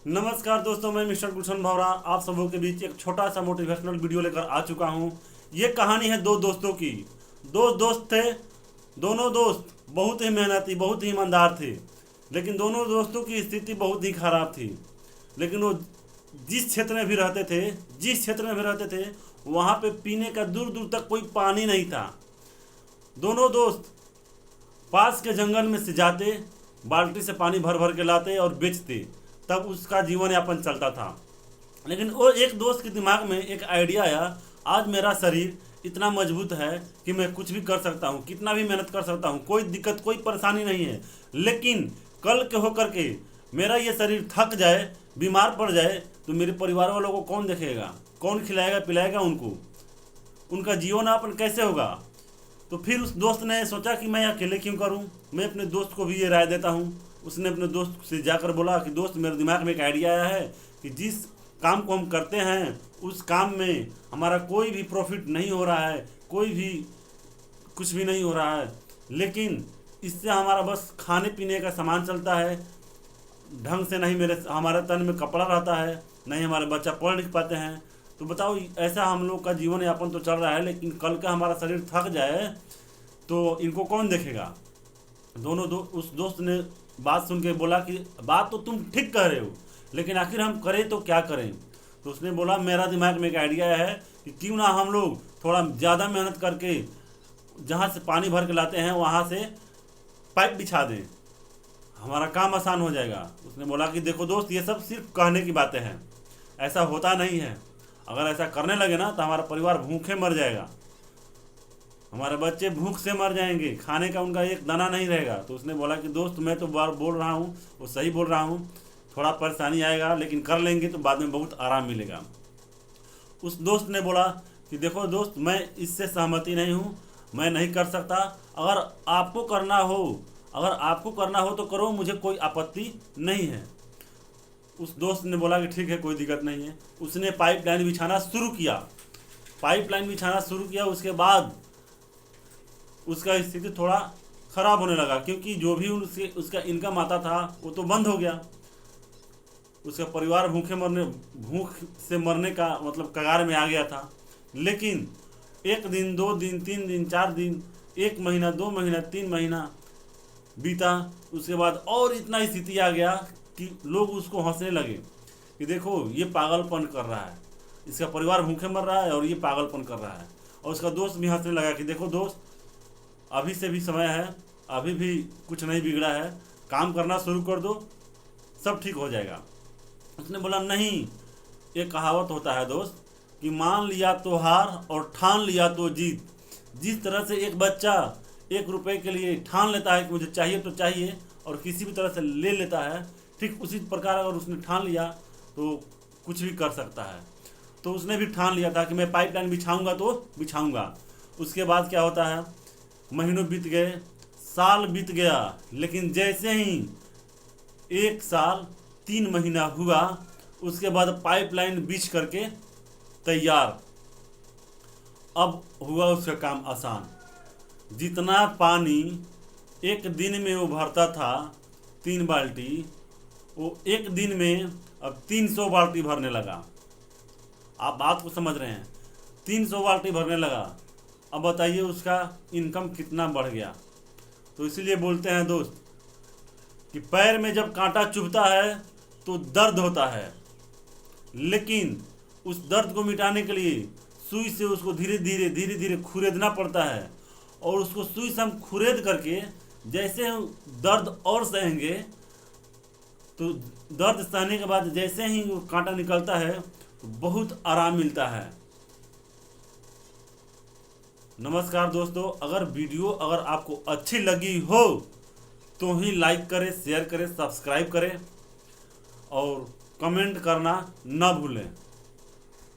नमस्कार दोस्तों, मैं मिस्टर गुलशन भावरा आप सबों के बीच एक छोटा सा मोटिवेशनल वीडियो लेकर आ चुका हूं। ये कहानी है दो दोस्तों की। दो दोस्त थे। दोनों दोस्त बहुत ही मेहनती, बहुत ही ईमानदार थे, लेकिन दोनों दोस्तों की स्थिति बहुत ही खराब थी। लेकिन वो जिस क्षेत्र में भी रहते थे वहाँ पे पीने का दूर दूर तक कोई पानी नहीं था। दोनों दोस्त पास के जंगल में से जाते, बाल्टी से पानी भर भर के लाते और बेचते, तब उसका जीवन यापन चलता था। लेकिन वो एक दोस्त के दिमाग में एक आइडिया आया, आज मेरा शरीर इतना मजबूत है कि मैं कुछ भी कर सकता हूँ, कितना भी मेहनत कर सकता हूँ, कोई दिक्कत कोई परेशानी नहीं है। लेकिन कल के होकर के मेरा ये शरीर थक जाए, बीमार पड़ जाए, तो मेरे परिवार वालों को कौन देखेगा, कौन खिलाएगा पिलाएगा उनको, उनका जीवन यापन कैसे होगा। तो फिर उस दोस्त ने सोचा कि मैं अकेले क्यों करूं, मैं अपने दोस्त को भी ये राय देता हूं। उसने अपने दोस्त से जाकर बोला कि दोस्त, मेरे दिमाग में एक आइडिया आया है कि जिस काम को हम करते हैं उस काम में हमारा कोई भी प्रॉफिट नहीं हो रहा है, कोई भी कुछ भी नहीं हो रहा है, लेकिन इससे हमारा बस खाने पीने का सामान चलता है, ढंग से नहीं हमारे तन में कपड़ा रहता है, नहीं हमारे बच्चा पढ़ लिख पाते हैं। तो बताओ, ऐसा हम लोग का जीवन यापन तो चल रहा है, लेकिन कल का हमारा शरीर थक जाए तो इनको कौन देखेगा। उस दोस्त ने बात सुन के बोला कि बात तो तुम ठीक कह रहे हो, लेकिन आखिर हम करें तो क्या करें। तो उसने बोला, मेरा दिमाग में एक आइडिया है कि क्यों ना हम लोग थोड़ा ज़्यादा मेहनत करके जहाँ से पानी भर के लाते हैं वहाँ से पाइप बिछा दें, हमारा काम आसान हो जाएगा। उसने बोला कि देखो दोस्त, ये सब सिर्फ कहने की बातें हैं, ऐसा होता नहीं है। अगर ऐसा करने लगे ना तो हमारा परिवार भूखे मर जाएगा, हमारे बच्चे भूख से मर जाएंगे, खाने का उनका एक दाना नहीं रहेगा। तो उसने बोला कि दोस्त, मैं तो बार बोल रहा हूँ, वो सही बोल रहा हूँ, थोड़ा परेशानी आएगा, लेकिन कर लेंगे तो बाद में बहुत आराम मिलेगा। उस दोस्त ने बोला कि देखो दोस्त, मैं इससे सहमति नहीं हूँ, मैं नहीं कर सकता। अगर आपको करना हो तो करो, मुझे कोई आपत्ति नहीं है। उस दोस्त ने बोला कि ठीक है, कोई दिक्कत नहीं है। उसने पाइपलाइन बिछाना शुरू किया। उसके बाद उसका स्थिति थोड़ा ख़राब होने लगा, क्योंकि जो भी उसका इनकम आता था वो तो बंद हो गया। उसका परिवार भूख से मरने का मतलब कगार में आ गया था। लेकिन एक दिन, 2 दिन, 3 दिन, 4 दिन, 1 महीना, 2 महीना, 3 महीना बीता। उसके बाद और इतना स्थिति आ गया कि लोग उसको हंसने लगे कि देखो, ये पागलपन कर रहा है, इसका परिवार भूखे मर रहा है और ये पागलपन कर रहा है। और उसका दोस्त भी हंसने लगा कि देखो दोस्त, अभी से भी समय है, अभी भी कुछ नहीं बिगड़ा है, काम करना शुरू कर दो, सब ठीक हो जाएगा। उसने बोला नहीं, एक कहावत होता है दोस्त कि मान लिया तो हार और ठान लिया तो जीत। जिस तरह से एक बच्चा 1 रुपये के लिए ठान लेता है कि मुझे चाहिए तो चाहिए और किसी भी तरह से ले लेता है, ठीक उसी प्रकार अगर उसने ठान लिया तो कुछ भी कर सकता है। तो उसने भी ठान लिया था कि मैं पाइपलाइन बिछाऊंगा तो बिछाऊंगा। उसके बाद क्या होता है, महीनों बीत गए, साल बीत गया, लेकिन जैसे ही 1 साल 3 महीना हुआ, उसके बाद पाइपलाइन बिछ करके तैयार। अब हुआ उसका काम आसान। जितना पानी एक दिन में वो भरता था 3 बाल्टी, वो एक दिन में अब 300 बाल्टी भरने लगा। आप बात को समझ रहे हैं, 300 बाल्टी भरने लगा। अब बताइए उसका इनकम कितना बढ़ गया। तो इसीलिए बोलते हैं दोस्त कि पैर में जब कांटा चुभता है तो दर्द होता है, लेकिन उस दर्द को मिटाने के लिए सुई से उसको धीरे धीरे खुरेदना पड़ता है। और उसको सुई से हम खुरेद करके जैसे हम दर्द और सहेंगे, तो दर्द सहने के बाद जैसे ही वो कांटा निकलता है तो बहुत आराम मिलता है। नमस्कार दोस्तों, अगर वीडियो आपको अच्छी लगी हो तो ही लाइक करें, शेयर करें, सब्सक्राइब करें और कमेंट करना न भूलें।